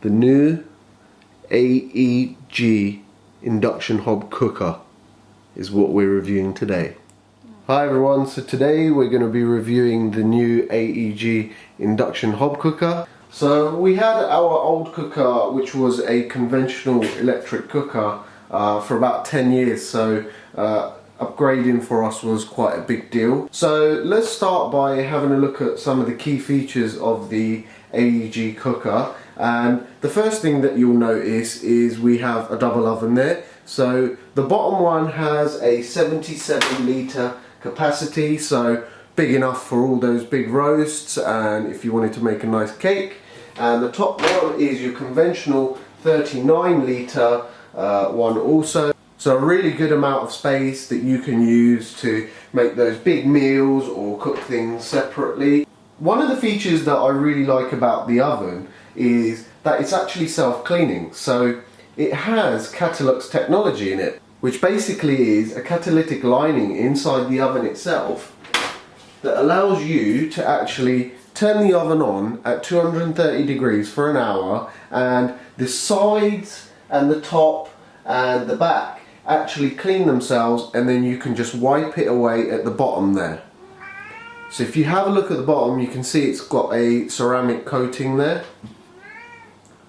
the new AEG induction hob cooker is what we're reviewing today. Hi everyone, so today we're going to be reviewing the new AEG induction hob cooker. So we had our old cooker, which was a conventional electric cooker for about 10 years, so upgrading for us was quite a big deal. So let's start by having a look at some of the key features of the AEG cooker. And the first thing that you'll notice is we have a double oven there. So the bottom one has a 77 litre capacity, so big enough for all those big roasts and if you wanted to make a nice cake. And the top one is your conventional 39 litre one also. So a really good amount of space that you can use to make those big meals or cook things separately. One of the features that I really like about the oven is that it's actually self-cleaning. So it has Catalux technology in it, which basically is a catalytic lining inside the oven itself that allows you to actually turn the oven on at 230 degrees for an hour, and the sides and the top and the back actually clean themselves, and then you can just wipe it away at the bottom there. So if you have a look at the bottom, you can see it's got a ceramic coating there,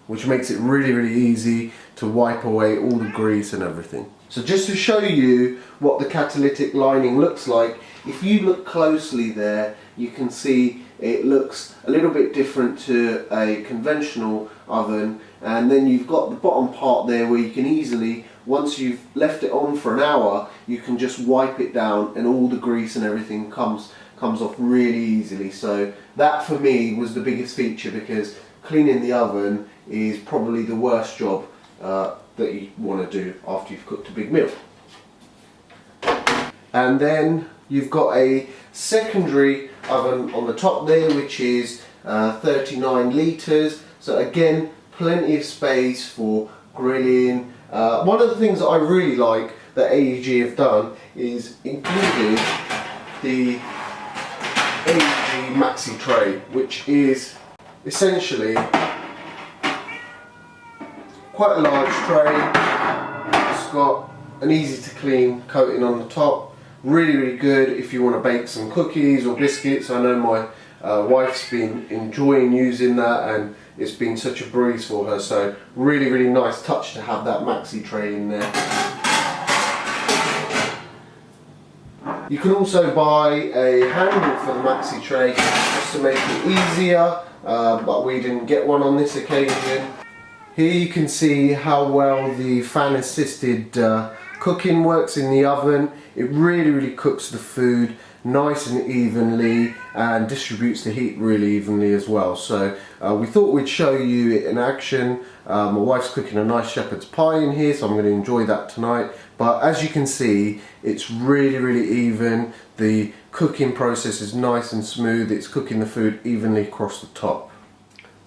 which makes it really easy to wipe away all the grease and everything. So just to show you what the catalytic lining looks like, if you look closely there, you can see it looks a little bit different to a conventional oven. And then you've got the bottom part there where you can easily, once you've left it on for an hour, you can just wipe it down and all the grease and everything comes off really easily. So that for me was the biggest feature, because cleaning the oven is probably the worst job that you want to do after you've cooked a big meal. And then you've got a secondary oven on the top there, which is 39 litres. So again, plenty of space for grilling. One of the things that I really like that AEG have done is included the AEG maxi tray, which is essentially quite a large tray. It's got an easy to clean coating on the top. Really good if you want to bake some cookies or biscuits. I know my wife's been enjoying using that and it's been such a breeze for her, so really nice touch to have that maxi tray in there. You can also buy a handle for the maxi tray just to make it easier, but we didn't get one on this occasion. Here you can see how well the fan assisted cooking works in the oven. It really cooks the food nice and evenly and distributes the heat really evenly as well. So we thought we'd show you it in action. My wife's cooking a nice shepherd's pie in here, so I'm going to enjoy that tonight. But as you can see, it's really even. The cooking process is nice and smooth. It's cooking the food evenly across the top.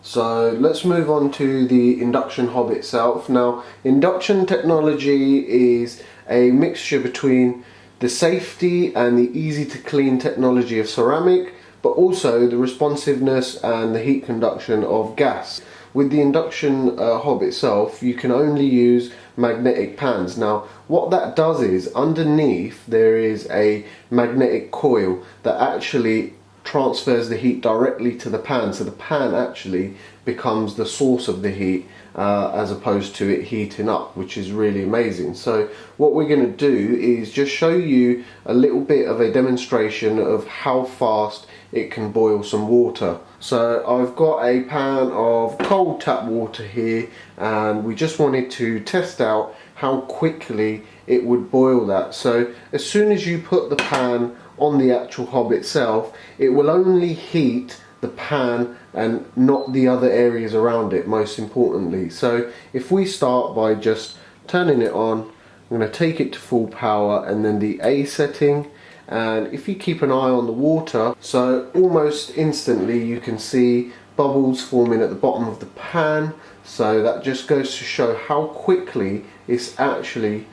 So let's move on to the induction hob itself. Now, induction technology is a mixture between the safety and the easy to clean technology of ceramic, but also the responsiveness and the heat conduction of gas. With the induction hob itself, you can only use magnetic pans. Now, what that does is underneath there is a magnetic coil that actually transfers the heat directly to the pan, so the pan actually becomes the source of the heat as opposed to it heating up, which is really amazing. So what we're going to do is just show you a little bit of a demonstration of how fast it can boil some water. So I've got a pan of cold tap water here, and we just wanted to test out how quickly it would boil that. So as soon as you put the pan on the actual hob itself, it will only heat the pan and not the other areas around it, most importantly. So if we start by just turning it on, I'm going to take it to full power and then the A setting, and if you keep an eye on the water, so almost instantly you can see bubbles forming at the bottom of the pan. So that just goes to show how quickly it's actually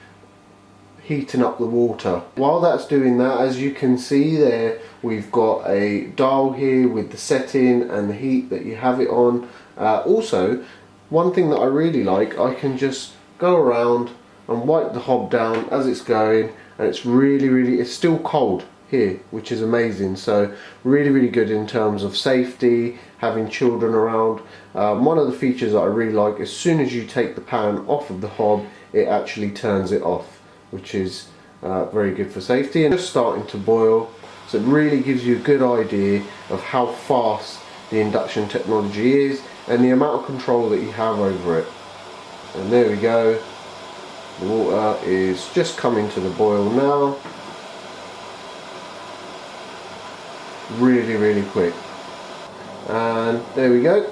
heating up the water. While that's doing that, as you can see there, we've got a dial here with the setting and the heat that you have it on. Also, one thing that I really like, I can just go around and wipe the hob down as it's going, and it's it's still cold here, which is amazing. So really good in terms of safety, having children around. One of the features that I really like, as soon as you take the pan off of the hob, it actually turns it off, which is very good for safety. And just starting to boil, so it really gives you a good idea of how fast the induction technology is and the amount of control that you have over it. And there we go, the water is just coming to the boil now. Really quick, and there we go.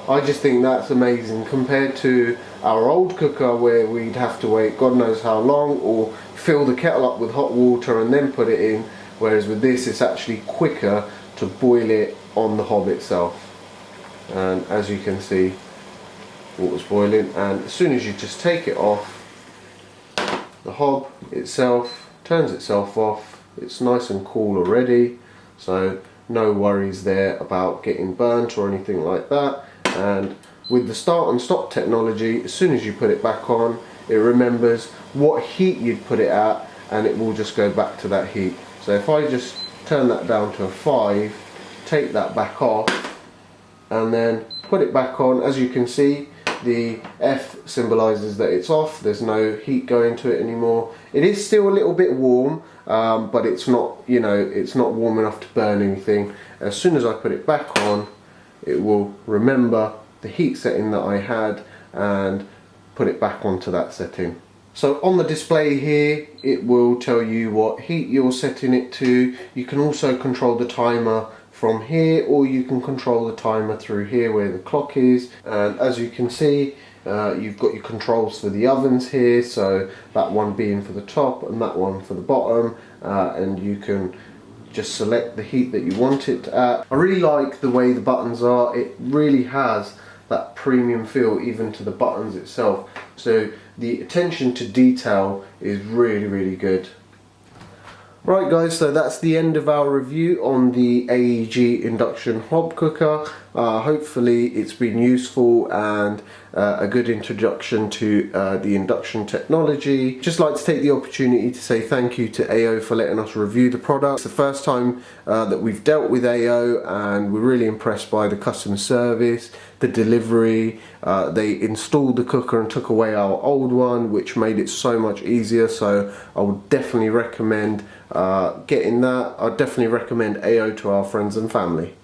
I just think that's amazing compared to our old cooker where we'd have to wait God knows how long, or fill the kettle up with hot water and then put it in, whereas with this it's actually quicker to boil it on the hob itself. And as you can see, water's boiling, and as soon as you just take it off, the hob itself turns itself off. It's nice and cool already, so no worries there about getting burnt or anything like that. And with the start and stop technology, as soon as you put it back on, it remembers what heat you'd put it at, and it will just go back to that heat. So if I just turn that down to a 5, take that back off, and then put it back on, as you can see, the F symbolises that it's off. There's no heat going to it anymore. It is still a little bit warm, but it's not, you know, it's not warm enough to burn anything. As soon as I put it back on, it will remember the heat setting that I had and put it back onto that setting. So on the display here, it will tell you what heat you're setting it to. You can also control the timer from here, or you can control the timer through here where the clock is. And as you can see, you've got your controls for the ovens here, so that one being for the top and that one for the bottom, and you can just select the heat that you want it at. I really like the way the buttons are. It really has that premium feel even to the buttons itself, so the attention to detail is really good. Right guys, so that's the end of our review on the AEG induction hob cooker. Hopefully it's been useful and a good introduction to the induction technology. Just like to take the opportunity to say thank you to AO for letting us review the product. It's the first time that we've dealt with AO, and we're really impressed by the customer service, the delivery. They installed the cooker and took away our old one, which made it so much easier, so I would definitely recommend getting that. I'd definitely recommend AO to our friends and family.